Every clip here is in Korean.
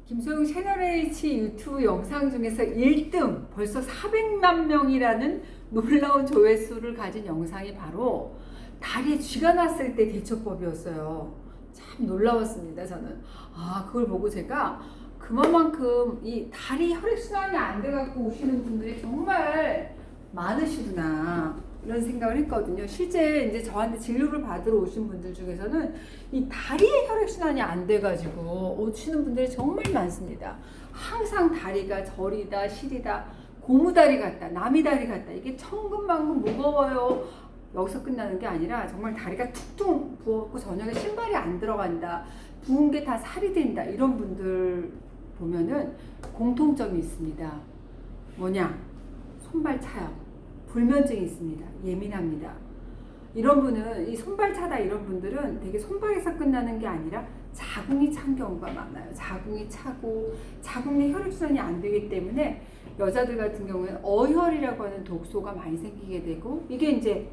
김소영 채널H 유튜브 영상 중에서 1등 벌써 400만 명이라는 놀라운 조회수를 가진 영상이 바로 다리에 쥐가 났을 때 대처법이었어요. 참 놀라웠습니다. 저는 그걸 보고 제가 그만큼 이 다리 혈액순환이 안 돼갖고 오시는 분들이 정말 많으시구나 이런 생각을 했거든요. 실제 이제 저한테 진료를 받으러 오신 분들 중에서는 이 다리에 혈액순환이 안 돼가지고 오시는 분들이 정말 많습니다. 항상 다리가 저리다 시리다 고무다리 같다 나미다리 같다 이게 천근만근 무거워요. 여기서 끝나는 게 아니라 정말 다리가 툭툭 부었고 저녁에 신발이 안 들어간다 부은 게 다 살이 된다 이런 분들 보면은 공통점이 있습니다. 뭐냐? 손발 차요. 불면증이 있습니다. 예민합니다. 이런 분은 이 손발 차다 이런 분들은 되게 손발에서 끝나는 게 아니라 자궁이 찬 경우가 많아요. 자궁이 차고 자궁 내 혈액순환이 안 되기 때문에 여자들 같은 경우에는 어혈이라고 하는 독소가 많이 생기게 되고 이게 이제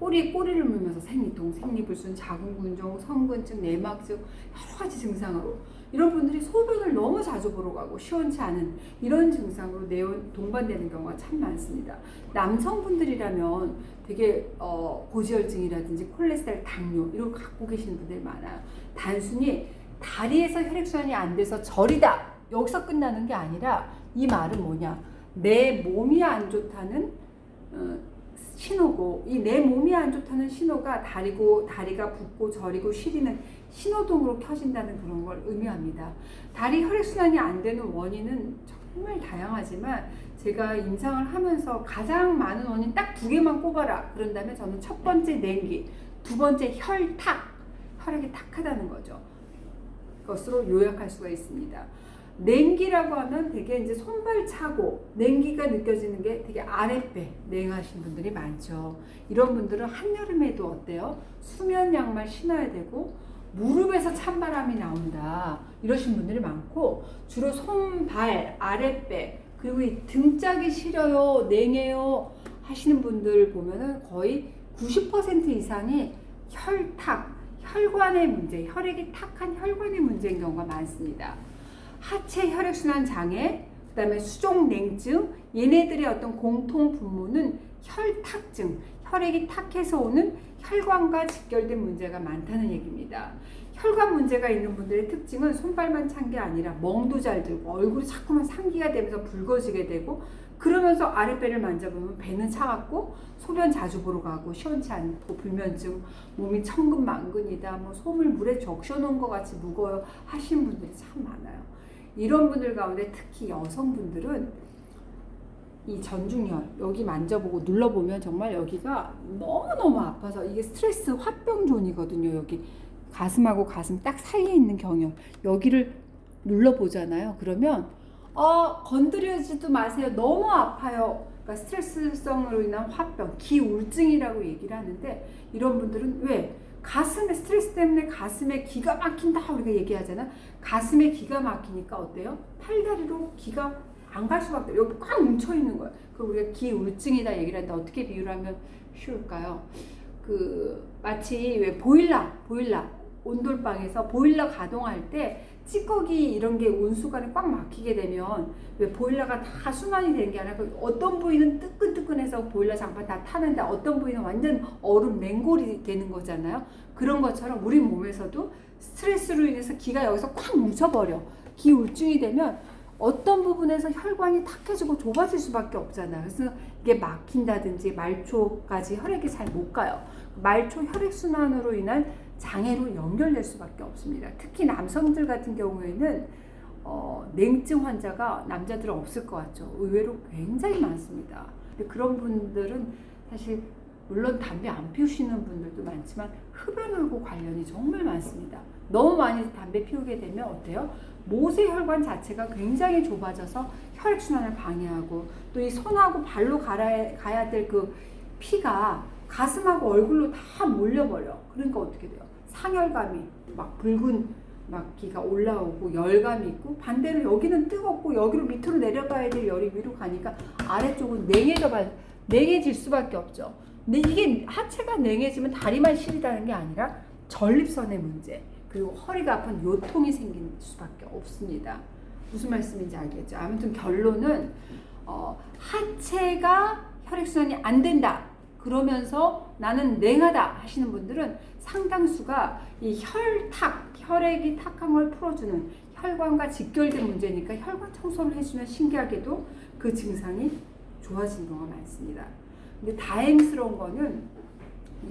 꼬리를 물면서 생리통, 생리불순, 자궁근종, 성근증, 내막증 여러 가지 증상으로 이런 분들이 소변을 너무 자주 보러 가고 시원치 않은 이런 증상으로 동반되는 경우가 참 많습니다. 남성분들이라면 되게 고지혈증이라든지 콜레스테롤, 당뇨 이런 거 갖고 계시는 분들이 많아요. 단순히 다리에서 혈액순환이 안 돼서 저리다 여기서 끝나는 게 아니라 이 말은 뭐냐? 내 몸이 안 좋다는 신호고 이 내 몸이 안 좋다는 신호가 다리가 붓고 저리고 시리는 신호등으로 켜진다는 그런 걸 의미합니다. 다리 혈액순환이 안 되는 원인은 정말 다양하지만 제가 임상을 하면서 가장 많은 원인 딱 2개만 꼽아라 그런다면 저는 첫 번째 냉기, 두 번째 혈액이 탁하다는 거죠. 것으로 요약할 수가 있습니다. 냉기라고 하면 되게 이제 손발 차고 냉기가 느껴지는 게 되게 아랫배 냉하신 분들이 많죠. 이런 분들은 한여름에도 어때요? 수면 양말 신어야 되고 무릎에서 찬바람이 나온다 이러신 분들이 많고 주로 손발 아랫배 그리고 이 등짝이 시려요 냉해요 하시는 분들 보면은 거의 90% 이상이 혈관의 문제 혈액이 탁한 혈관의 문제인 경우가 많습니다. 하체 혈액순환 장애, 그 다음에 수족냉증, 얘네들의 어떤 공통 분모는 혈탁증, 혈액이 탁해서 오는 혈관과 직결된 문제가 많다는 얘기입니다. 혈관 문제가 있는 분들의 특징은 손발만 찬 게 아니라 멍도 잘 들고 얼굴이 자꾸만 상기가 되면서 붉어지게 되고 그러면서 아랫배를 만져보면 배는 차갑고 소변 자주 보러 가고 시원치 않고 불면증, 몸이 천근만근이다, 뭐 솜을 물에 적셔놓은 것 같이 무거워요 하시는 분들이 참 많아요. 이런 분들 가운데 특히 여성분들은 이 전중혈 여기 만져보고 눌러보면 정말 여기가 너무너무 아파서 이게 스트레스 화병존이거든요. 여기 가슴하고 가슴 딱 사이에 있는 경혈 여기를 눌러보잖아요. 그러면 건드리지도 마세요. 너무 아파요. 그러니까 스트레스성으로 인한 화병, 기울증이라고 얘기를 하는데 이런 분들은 왜? 가슴에 스트레스 때문에 가슴에 기가 막힌다 우리가 얘기하잖아. 가슴에 기가 막히니까 어때요? 팔다리로 기가 안 갈 수밖에 여기 꽉 뭉쳐 있는 거예요. 그 우리가 기울증이다 얘기를 하는데 어떻게 비유를 하면 쉬울까요? 마치 왜 보일러 온돌방에서 보일러 가동할 때 찌꺼기 이런 게 온수관에 꽉 막히게 되면 왜 보일러가 다 순환이 되는 게 아니라 어떤 부위는 뜨끈뜨끈해서 보일러 장판 다 타는데 어떤 부위는 완전 얼음 맹골이 되는 거잖아요. 그런 것처럼 우리 몸에서도 스트레스로 인해서 기가 여기서 꽉 뭉쳐버려. 기울증이 되면 어떤 부분에서 혈관이 탁해지고 좁아질 수밖에 없잖아요. 그래서 이게 막힌다든지 말초까지 혈액이 잘 못 가요. 말초 혈액순환으로 인한 장애로 연결될 수밖에 없습니다. 특히 남성들 같은 경우에는 냉증 환자가 남자들은 없을 것 같죠. 의외로 굉장히 많습니다. 근데 그런 분들은 사실 물론 담배 안 피우시는 분들도 많지만 흡연하고 관련이 정말 많습니다. 너무 많이 담배 피우게 되면 어때요? 모세혈관 자체가 굉장히 좁아져서 혈액순환을 방해하고 또 이 손하고 발로 가야 될 그 피가 가슴하고 얼굴로 다 몰려버려. 그러니까 어떻게 돼요? 상열감이 막 붉은 막 기가 올라오고 열감이 있고 반대로 여기는 뜨겁고 여기로 밑으로 내려가야 될 열이 위로 가니까 아래쪽은 냉해질 수밖에 없죠. 근데 이게 하체가 냉해지면 다리만 시리다는 게 아니라 전립선의 문제 그리고 허리가 아픈 요통이 생길 수밖에 없습니다. 무슨 말씀인지 알겠죠? 아무튼 결론은 하체가 혈액순환이 안 된다 그러면서 나는 냉하다 하시는 분들은 상당수가 이 혈탁, 혈액이 탁한 걸 풀어주는 혈관과 직결된 문제니까 혈관 청소를 해주면 신기하게도 그 증상이 좋아지는 경우가 많습니다. 근데 다행스러운 거는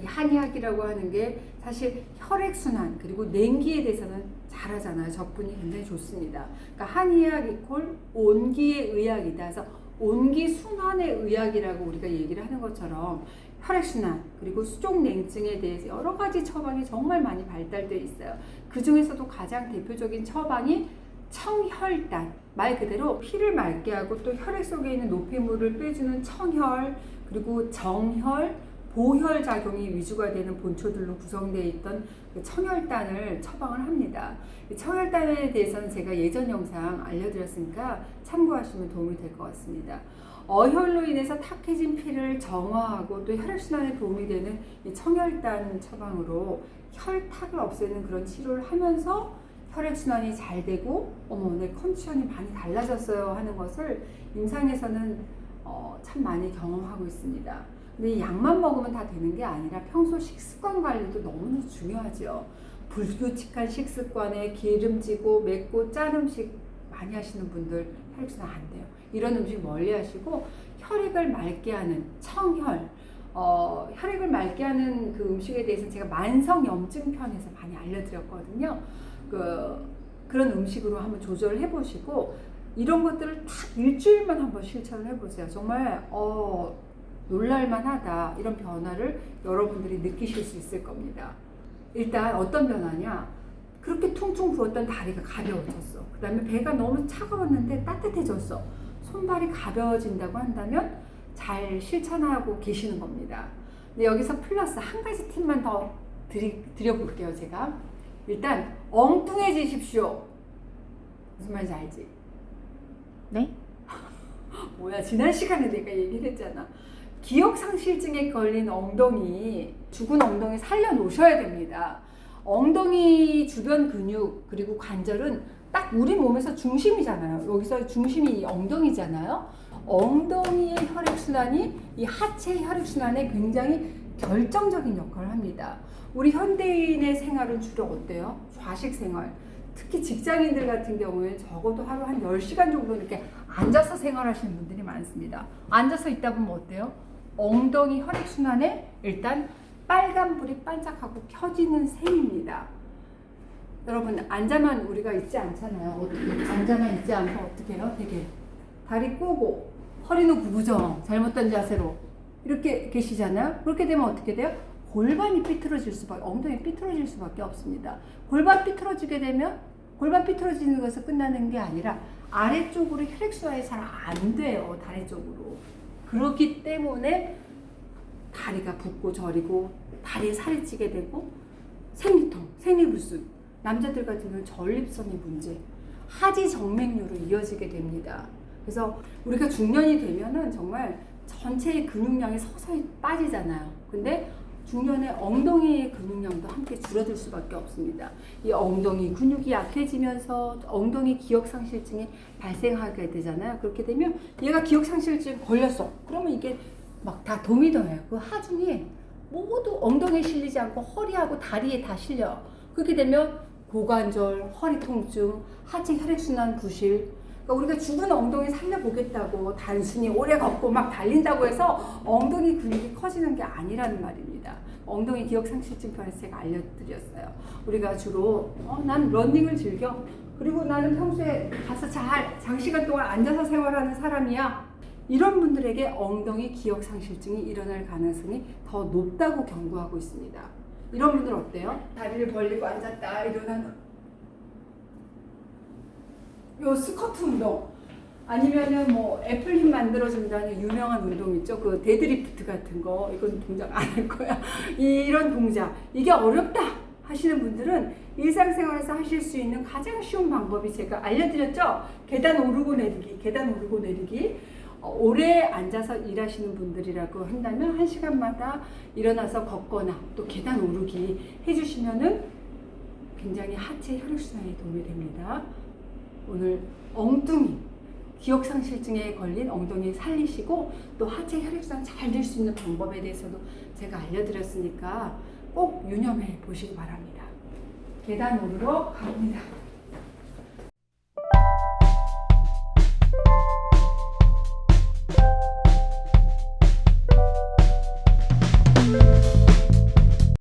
이 한의학이라고 하는 게 사실 혈액순환 그리고 냉기에 대해서는 잘하잖아요. 접근이 굉장히 좋습니다. 그러니까 한의학 이콜 온기의 의학이다. 그래서 온기순환의 의학이라고 우리가 얘기를 하는 것처럼 혈액순환 그리고 수족냉증에 대해서 여러 가지 처방이 정말 많이 발달되어 있어요. 그 중에서도 가장 대표적인 처방이 청혈단, 말 그대로 피를 맑게 하고 또 혈액 속에 있는 노폐물을 빼주는 청혈, 그리고 정혈, 보혈 작용이 위주가 되는 본초들로 구성되어 있던 그 청혈단을 처방을 합니다. 청혈단에 대해서는 제가 예전 영상 알려드렸으니까 참고하시면 도움이 될 것 같습니다. 어혈로 인해서 탁해진 피를 정화하고 또 혈액순환에 도움이 되는 이 청혈단 처방으로 혈탁을 없애는 그런 치료를 하면서 혈액순환이 잘 되고 내 컨디션이 많이 달라졌어요 하는 것을 임상에서는 참 많이 경험하고 있습니다. 근데 이 약만 먹으면 다 되는 게 아니라 평소 식습관 관리도 너무나 중요하죠. 불규칙한 식습관에 기름지고 맵고 짠 음식 많이 하시는 분들 혈액순환 안 돼요. 이런 음식 멀리 하시고 혈액을 맑게 하는 청혈, 혈액을 맑게 하는 그 음식에 대해서 제가 만성염증 편에서 많이 알려드렸거든요. 그런 음식으로 한번 조절을 해보시고 이런 것들을 딱 일주일만 한번 실천을 해보세요. 정말 놀랄만하다 이런 변화를 여러분들이 느끼실 수 있을 겁니다. 일단 어떤 변화냐, 그렇게 퉁퉁 부었던 다리가 가벼워졌어. 그 다음에 배가 너무 차가웠는데 따뜻해졌어. 손발이 가벼워진다고 한다면 잘 실천하고 계시는 겁니다. 근데 여기서 플러스 한 가지 팁만 더 드려볼게요. 제가 일단 엉뚱해지십시오. 무슨 말인지 알지? 네? 뭐야, 지난 시간에 내가 얘기를 했잖아. 기억상실증에 걸린 엉덩이, 죽은 엉덩이 살려놓으셔야 됩니다. 엉덩이 주변 근육 그리고 관절은 딱 우리 몸에서 중심이잖아요. 여기서 중심이 엉덩이잖아요. 엉덩이의 혈액순환이 이 하체 혈액순환에 굉장히 결정적인 역할을 합니다. 우리 현대인의 생활은 주로 어때요? 좌식 생활. 특히 직장인들 같은 경우에 적어도 하루 한 10시간 정도 이렇게 앉아서 생활하시는 분들이 많습니다. 앉아서 있다 보면 어때요? 엉덩이 혈액순환에 일단 빨간불이 반짝하고 켜지는 셈입니다. 여러분, 앉아만 우리가 있지 않잖아요. 어떻게 앉아만 있지 않고 어떻게 해요? 되게 다리 꼬고 허리는 구부정, 잘못된 자세로 이렇게 계시잖아요. 그렇게 되면 어떻게 돼요? 골반이 삐뚤어질 수밖에, 엉덩이 삐뚤어질 수밖에 없습니다. 골반 삐뚤어지게 되면 골반 삐뚤어지는 것에서 끝나는 게 아니라 아래쪽으로 혈액순환이 잘 안 돼요. 다리 쪽으로. 그렇기 때문에 다리가 붓고 저리고 다리에 살이 찌게 되고 생리통, 생리불순, 남자들 같은 경우는 전립선의 문제, 하지 정맥류로 이어지게 됩니다. 그래서 우리가 중년이 되면은 정말 전체의 근육량이 서서히 빠지잖아요. 근데 중년에 엉덩이의 근육량도 함께 줄어들 수밖에 없습니다. 이 엉덩이 근육이 약해지면서 엉덩이 기억상실증이 발생하게 되잖아요. 그렇게 되면 얘가 기억상실증 걸렸어. 그러면 이게 막 다 도미노예요. 그 하중이 모두 엉덩이에 실리지 않고 허리하고 다리에 다 실려. 그렇게 되면 고관절, 허리 통증, 하체 혈액순환 부실. 그러니까 우리가 죽은 엉덩이 살려보겠다고 단순히 오래 걷고 막 달린다고 해서 엉덩이 근육이 커지는 게 아니라는 말입니다. 엉덩이 기억상실증 편에서 제가 알려드렸어요. 우리가 주로 난 러닝을 즐겨. 그리고 나는 평소에 가서 장시간 동안 앉아서 생활하는 사람이야. 이런 분들에게 엉덩이 기억상실증이 일어날 가능성이 더 높다고 경고하고 있습니다. 이런 분들 어때요? 다리를 벌리고 앉았다 일어나는 요 스쿼트 운동, 아니면은 뭐 애플힘 만들어준다는 유명한 운동 있죠. 그 데드리프트 같은 거. 이건 동작 안 할 거야. 이런 동작, 이게 어렵다 하시는 분들은 일상생활에서 하실 수 있는 가장 쉬운 방법이 제가 알려드렸죠. 계단 오르고 내리기, 계단 오르고 내리기. 오래 앉아서 일하시는 분들이라고 한다면 1시간마다 일어나서 걷거나 또 계단 오르기 해주시면은 굉장히 하체 혈액순환에 도움이 됩니다. 오늘 엉뚱이 기억상실증에 걸린 엉덩이 살리시고 또 하체 혈액순환 잘 될 수 있는 방법에 대해서도 제가 알려드렸으니까 꼭 유념해 보시기 바랍니다. 계단 오르러 갑니다.